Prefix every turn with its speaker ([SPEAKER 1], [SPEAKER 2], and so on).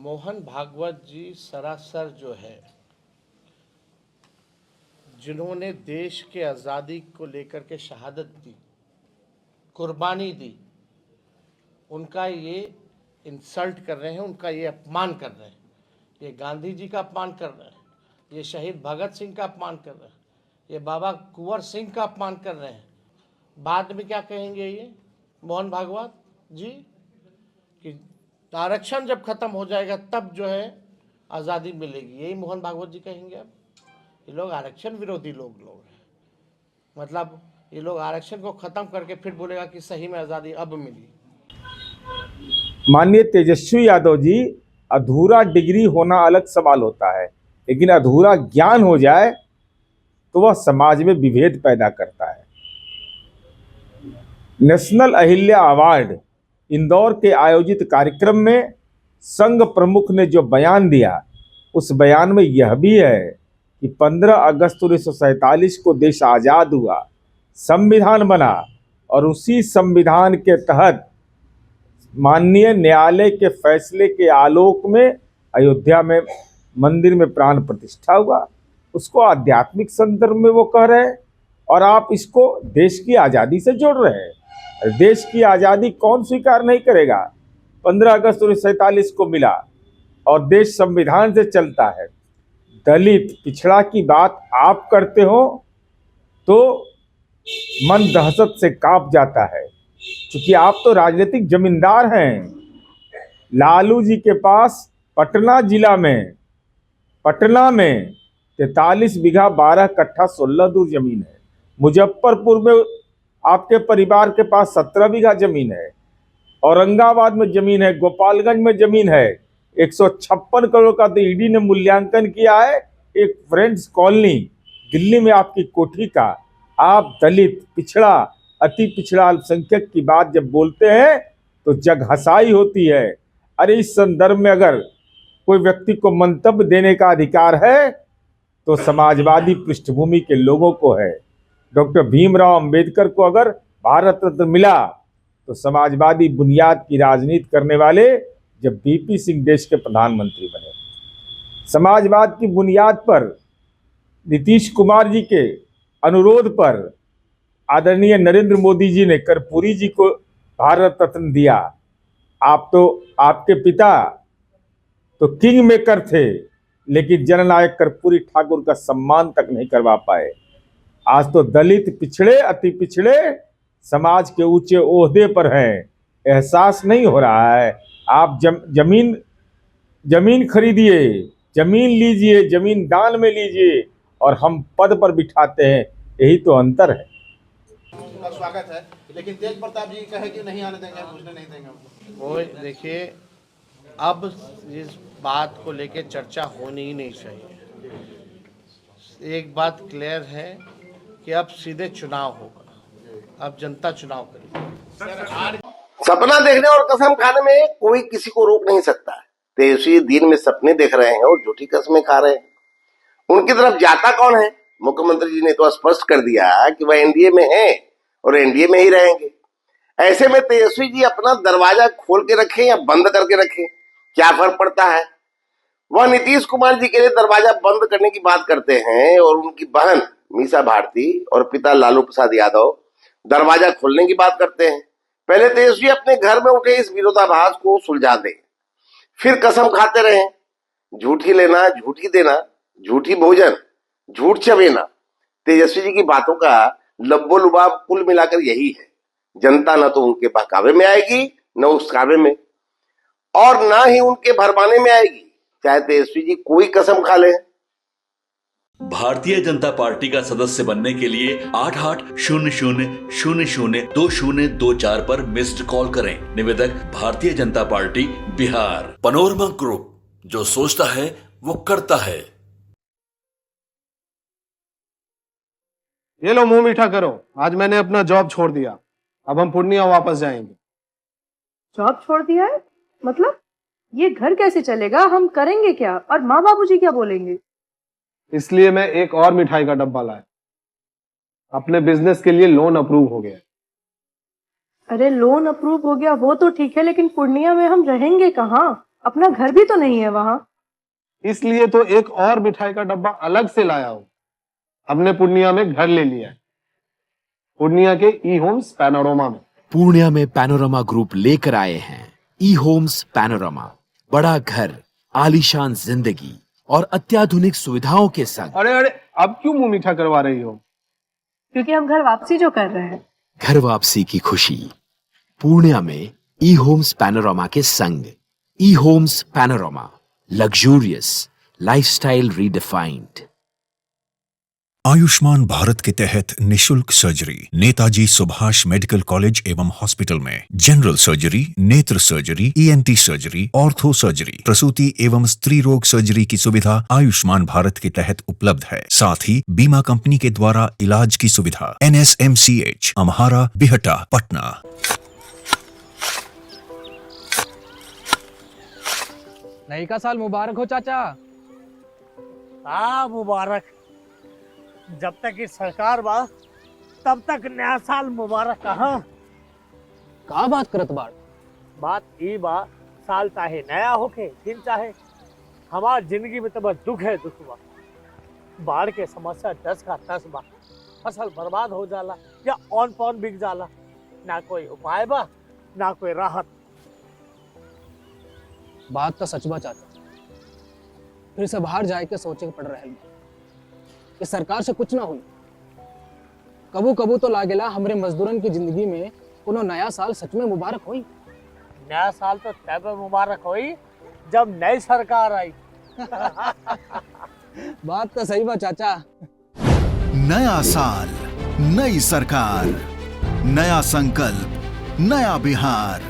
[SPEAKER 1] मोहन भागवत जी सरासर जो है, जिन्होंने देश के आज़ादी को लेकर के शहादत दी, कुर्बानी दी, उनका ये इंसल्ट कर रहे हैं, उनका ये अपमान कर रहे हैं। ये गांधी जी का अपमान कर रहे हैं, ये शहीद भगत सिंह का अपमान कर रहे हैं, ये बाबा कुंवर सिंह का अपमान कर रहे हैं। बाद में क्या कहेंगे ये मोहन भागवत जी कि आरक्षण जब खत्म हो जाएगा तब जो है आज़ादी मिलेगी, यही मोहन भागवत जी कहेंगे। अब ये लोग आरक्षण विरोधी लोग हैं, मतलब ये लोग आरक्षण को खत्म करके फिर बोलेगा कि सही में आज़ादी अब मिली।
[SPEAKER 2] माननीय तेजस्वी यादव जी, अधूरा डिग्री होना अलग सवाल होता है, लेकिन अधूरा ज्ञान हो जाए तो वह समाज में विभेद पैदा करता है। नेशनल अहिल्या अवार्ड इंदौर के आयोजित कार्यक्रम में संघ प्रमुख ने जो बयान दिया, उस बयान में यह भी है कि 15 अगस्त 1947 को देश आजाद हुआ, संविधान बना और उसी संविधान के तहत माननीय न्यायालय के फैसले के आलोक में अयोध्या में मंदिर में प्राण प्रतिष्ठा हुआ। उसको आध्यात्मिक संदर्भ में वो कह रहे हैं और आप इसको देश की आज़ादी से जोड़ रहे हैं। देश की आज़ादी कौन स्वीकार नहीं करेगा? 15 अगस्त 1947 को मिला और देश संविधान से चलता है। दलित पिछड़ा की बात आप करते हो तो मन दहशत से कांप जाता है, क्योंकि आप तो राजनीतिक जमींदार हैं। लालू जी के पास पटना जिला में 43 बीघा 12 कट्ठा 16 दूर जमीन है। मुजफ्फरपुर में आपके परिवार के पास 17 बीघा जमीन है। औरंगाबाद में जमीन है, गोपालगंज में जमीन है। 156 करोड़ का तो ईडी ने मूल्यांकन किया है एक फ्रेंड्स कॉलोनी दिल्ली में आपकी कोठी का। आप दलित पिछड़ा अति पिछड़ा अल्पसंख्यक की बात जब बोलते हैं तो जग हंसाई होती है। अरे इस संदर्भ में अगर कोई व्यक्ति को मंतव्य देने का अधिकार है तो समाजवादी पृष्ठभूमि के लोगों को है। डॉक्टर भीमराव अंबेडकर को अगर भारत रत्न मिला तो समाजवादी बुनियाद की राजनीति करने वाले जब बीपी सिंह देश के प्रधानमंत्री बने, समाजवाद की बुनियाद पर नीतीश कुमार जी के अनुरोध पर आदरणीय नरेंद्र मोदी जी ने कर्पूरी जी को भारत रत्न दिया। आप तो आपके पिता तो किंग मेकर थे, लेकिन जननायक कर्पूरी ठाकुर का सम्मान तक नहीं करवा पाए। आज तो दलित पिछड़े अति पिछड़े समाज के ऊंचे ओहदे पर हैं। एहसास नहीं हो रहा है? आप जमीन खरीदिए, जमीन लीजिए, जमीन दान में लीजिए और हम पद पर बिठाते हैं, यही तो अंतर है।
[SPEAKER 3] स्वागत है, लेकिन तेज प्रताप जी कहे कि नहीं आने देंगे, घुसने नहीं देंगे।
[SPEAKER 1] वो देखिए, अब इस बात को लेके चर्चा होनी ही नहीं चाहिए। एक बात क्लियर है कि अब सीधे चुनाव होगा, अब जनता चुनाव करेगी।
[SPEAKER 4] सपना देखने और कसम खाने में कोई किसी को रोक नहीं सकता है। तेजस्वी दिन में सपने देख रहे हैं और झूठी कसमें खा रहे हैं। उनकी तरफ जाता कौन है? मुख्यमंत्री जी ने तो स्पष्ट कर दिया कि वह एनडीए में है और एनडीए में ही रहेंगे। ऐसे में तेजस्वी जी अपना दरवाजा खोल के रखें या बंद करके रखें, क्या फर्क पड़ता है? वह नीतीश कुमार जी के लिए दरवाजा बंद करने की बात करते हैं और उनकी बहन मीसा भारती और पिता लालू प्रसाद यादव दरवाजा खोलने की बात करते हैं। पहले तेजस्वी अपने घर में उठे इस विरोधाभास को सुलझा दें, फिर कसम खाते रहें। झूठी लेना, झूठी देना, झूठी भोजन, झूठ चबेना, तेजस्वी जी की बातों का लब्बो लुबाब कुल मिलाकर यही है। जनता न तो उनके बहकावे में आएगी, न उकसावे में, और न ही उनके भरमाने में आएगी, चाहे तेजस्वी जी कोई कसम खा ले।
[SPEAKER 5] भारतीय जनता पार्टी का सदस्य बनने के लिए 8800002024 पर मिस्ड कॉल करें। निवेदक Bharatiya Janata party Bihar. Panorama group, जो सोचता है वो करता है।
[SPEAKER 3] ये लो मुंह मीठा करो, आज मैंने अपना जॉब छोड़ दिया, अब हम पूर्णिया वापस जाएंगे।
[SPEAKER 6] जॉब छोड़ दिया है? मतलब ये घर कैसे चलेगा? हम करेंगे क्या? और माँ बाबूजी क्या बोलेंगे?
[SPEAKER 3] इसलिए मैं एक और मिठाई का डब्बा लाया। अपने बिजनेस के लिए लोन अप्रूव हो गया।
[SPEAKER 6] अरे लोन अप्रूव हो गया वो तो ठीक है, लेकिन पूर्णिया में हम रहेंगे कहाँ? अपना घर भी तो नहीं है वहां।
[SPEAKER 3] इसलिए तो एक और मिठाई का डब्बा अलग से लाया हूं। हमने पूर्णिया में घर ले लिया है, पूर्णिया के ई होम्स पैनोरमा में।
[SPEAKER 7] पूर्णिया में पैनोरमा ग्रुप लेकर आए हैं ई होम्स पैनोरमा। बड़ा घर, आलीशान जिंदगी और अत्याधुनिक सुविधाओं के संग।
[SPEAKER 3] अरे अरे, अब क्यों मुंह मीठा करवा रही हो?
[SPEAKER 6] क्योंकि हम घर वापसी जो कर रहे हैं।
[SPEAKER 7] घर वापसी की खुशी पूर्णिया में ई होम्स पैनोरमा के संग। E Homes Panorama, luxurious lifestyle redefined.
[SPEAKER 8] Ayushman Bharat के तहत निशुल्क surgery Netaji Subhash medical college एवं हॉस्पिटल में जनरल सर्जरी, नेत्र surgery, ENT surgery, ortho surgery, प्रसूति एवं स्त्री रोग सर्जरी की सुविधा आयुष्मान भारत के तहत उपलब्ध है। साथ ही बीमा कंपनी के द्वारा इलाज की सुविधा। NSMCH, अम्हारा, बिहटा, पटना।
[SPEAKER 9] नई का साल मुबारक हो चाचा।
[SPEAKER 1] मुबारक। जब तक इस सरकार बा तब तक नया साल मुबारक कहाँ।
[SPEAKER 9] का बात करत बाड़?
[SPEAKER 1] बात ई बा, साल चाहे नया होके दिन चाहे, हमार जिंदगी में तो बस दुख है, दुख बा। बाढ़ के समस्या 10 का 10 बा। फसल बर्बाद हो जाला या ऑन पॉन बिक जाला। ना कोई उपाय बा, ना कोई राहत।
[SPEAKER 9] बात तो सच बा चाचा। फिर से बाहर जाए के सोचे के पड़ रहा है कि सरकार से कुछ ना हुई। कबू कबू तो लागेला हमरे मजदूरन की जिंदगी में कोनो नया साल सच में मुबारक हुई।
[SPEAKER 1] नया साल तो तब मुबारक हुई जब नई सरकार आई।
[SPEAKER 9] बात तो सही बा चाचा।
[SPEAKER 10] नया साल, नई सरकार, नया संकल्प, नया बिहार।